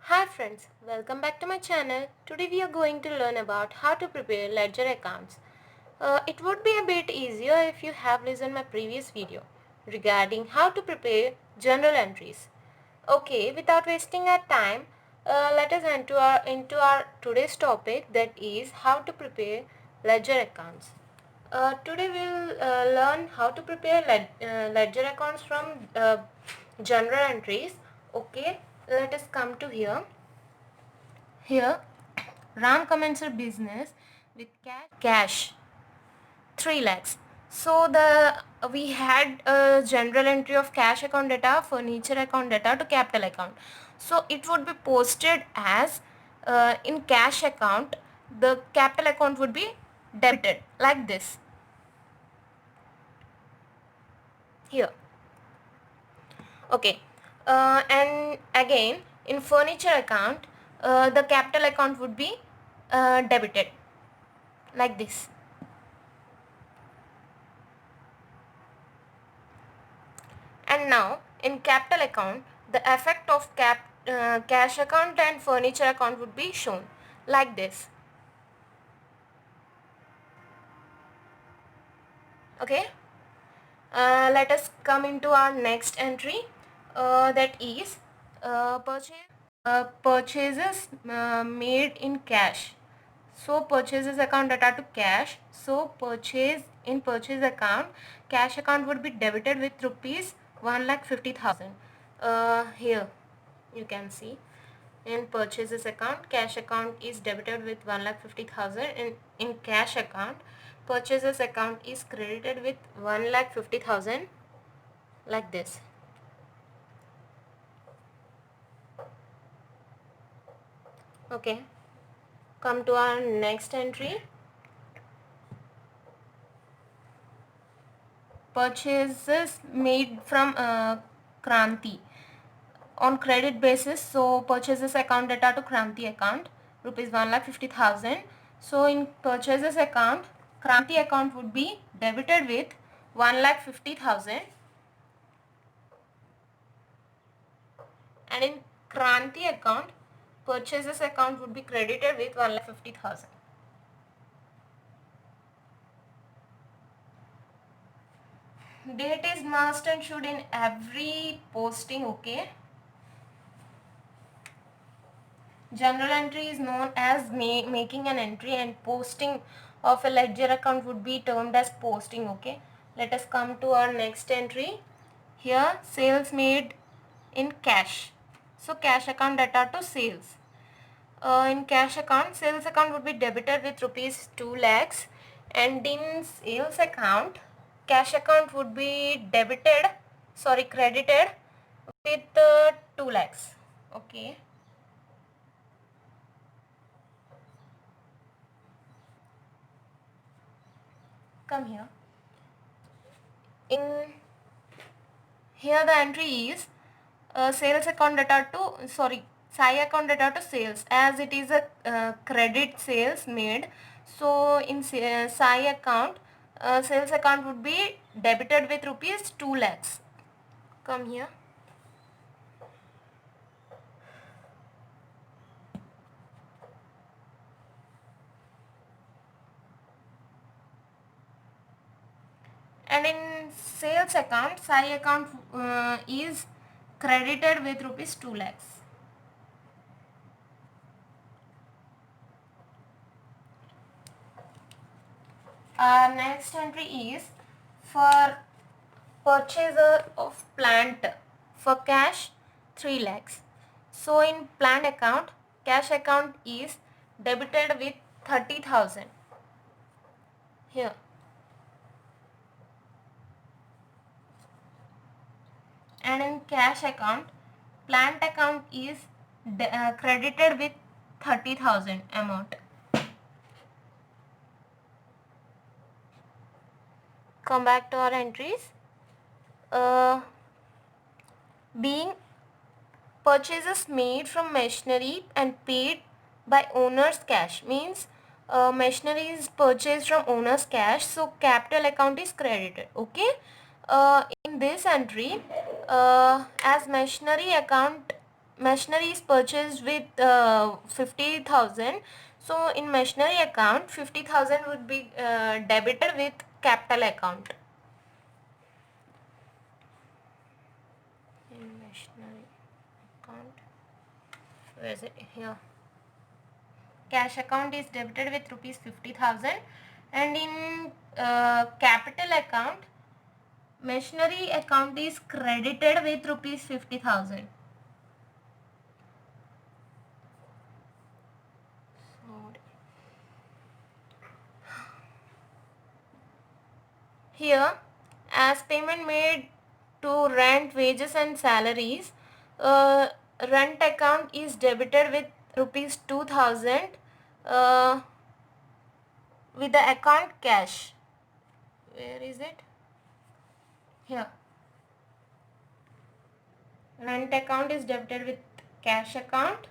Hi friends, welcome back to my channel. Today we are going to learn about how to prepare ledger accounts. It would be a bit easier if you have listened my previous video regarding how to prepare journal entries. Okay, without wasting our time, let us enter into our today's topic, that is how to prepare ledger accounts. Today we'll learn how to prepare ledger accounts from journal entries. Okay, let us come to here. Here, Ram commenced business with cash 3 lakhs. So we had a general entry of cash account data, furniture account data to capital account. So it would be posted as in cash account, the capital account would be debited like this here. Okay, and again in furniture account, the capital account would be debited like this. And now in capital account, the effect of cash account and furniture account would be shown like this. Okay, let us come into our next entry, that is purchases made in cash. So purchases account data to cash. So purchase account, cash account would be debited with rupees 1,50,000. Here you can see in purchases account, cash account is debited with 1,50,000, and in cash account, purchases account is credited with 1,50,000 like this. Okay, come to our next entry. Purchases made from Kranti on credit basis. So purchases account data to Kranti account, rupees 1,50,000. So in purchases account, Kranti account would be debited with 1,50,000, and in Kranti account, purchases account would be credited with 1,50,000. Date is must and should in every posting. Okay, journal entry is known as making an entry, and posting of a ledger account would be termed as posting. Okay, let us come to our next entry. Here, sales made in cash. So cash account data to sales. In cash account, sales account would be debited with rupees 2 lakhs, and in sales account, cash account would be credited with 2 lakhs. Okay. Come here. In here the entry is sales account data to SAI account data to sales, as it is a credit sales made. So in SAI account, sales account would be debited with rupees 2 lakhs. Come here. And in sales account, SAI account is credited with rupees 2 lakhs. Our next entry is for purchaser of plant for cash 3 lakhs. So in plant account, cash account is debited with 30,000 here. And in cash account, plant account is credited with 30,000 amount. Come back to our entries. Being purchases made from machinery and paid by owner's cash, means machinery is purchased from owner's cash, so capital account is credited. Okay, in this entry, as machinery account machinery is purchased with 50,000. So in machinery account 50,000 would be debited with capital account. In machinery account, where is it? Here. Cash account is debited with rupees 50,000, and in capital account machinery account is credited with rupees 50,000. Here, as payment made to rent, wages and salaries, rent account is debited with rupees 2,000 with the account cash. Where is it? Here. Rent account is debited with cash account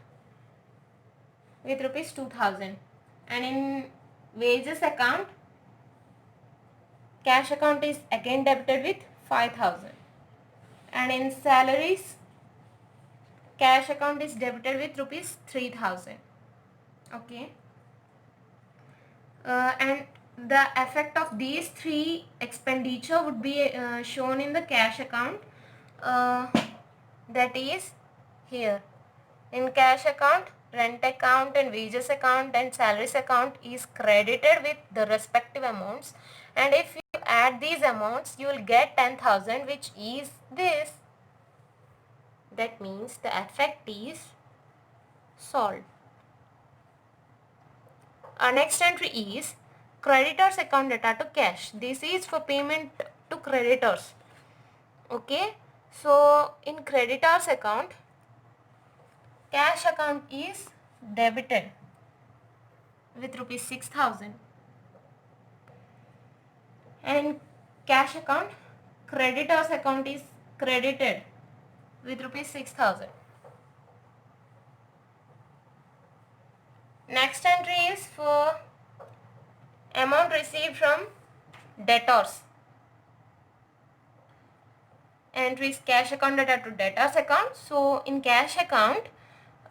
with rupees 2,000, and in wages account cash account is again debited with 5,000, and in salaries cash account is debited with rupees 3,000. Okay, and the effect of these three expenditure would be shown in the cash account, that is here. In cash account, rent account and wages account and salaries account is credited with the respective amounts, and if you add these amounts you will get 10,000, which is this. That means the effect is solved. Our next entry is creditors account data to cash. This is for payment to creditors. Okay, so in creditors account, cash account is debited with rupees 6,000, and in cash account, creditors account is credited with rupees 6,000. Next entry is for amount received from debtors. Entry is cash account data to debtors account. So in cash account,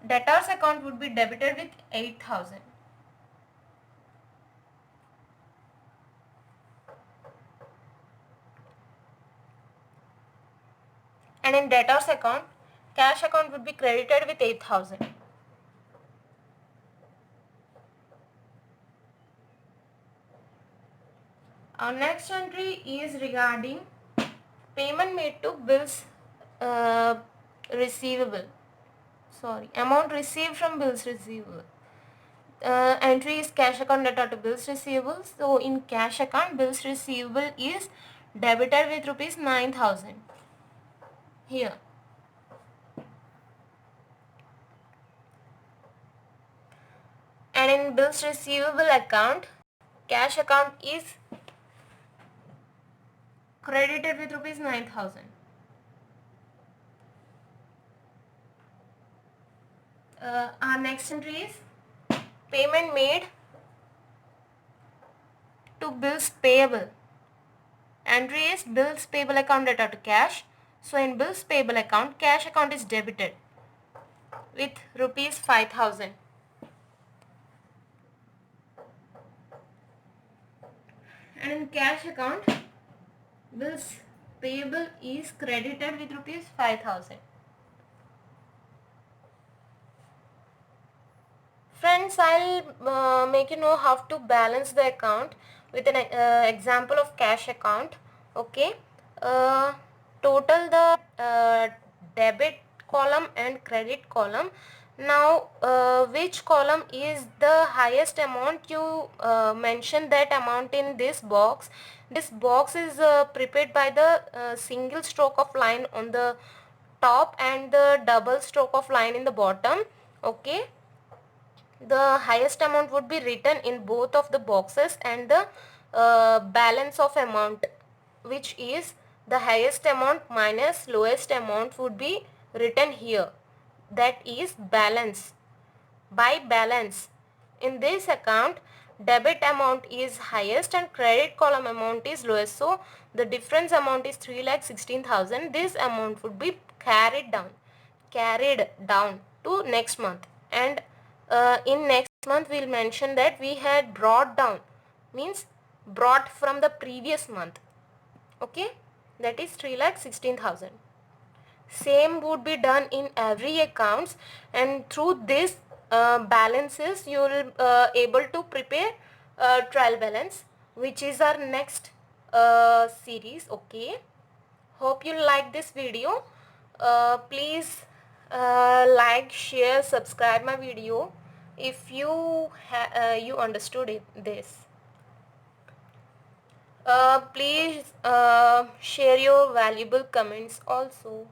debtors account would be debited with 8,000. And in debtors account, cash account would be credited with 8,000. Our next entry is regarding payment made to bills receivable. Amount received from bills receivable. Entry is cash account data to bills receivable. So in cash account, bills receivable is debited with rupees 9,000. Here. And in bills receivable account, cash account is credited with rupees 9,000. Our next entry is payment made to bills payable. Entry is bills payable account data to cash. So in bills payable account, cash account is debited with rupees 5,000. And in cash account, bills payable is credited with rupees 5,000. Friends, I'll make you know how to balance the account with an example of cash account. Okay, total the debit column and credit column. Now which column is the highest amount, you mention that amount in this box. This box is prepared by the single stroke of line on the top and the double stroke of line in the bottom. Okay, the highest amount would be written in both of the boxes, and the balance of amount, which is the highest amount minus lowest amount, would be written here. That is balance. By balance, in this account, debit amount is highest and credit column amount is lowest. So the difference amount is 3,16,000. This amount would be carried down. carried down to next month, and in next month we'll mention that we had brought down, means brought from the previous month. Okay, that is 3,16,000. Same would be done in every accounts, and through this balances you will able to prepare trial balance, which is our next series. Okay, hope you like this video. Please like, share, subscribe my video if you you understood this. Please share your valuable comments also.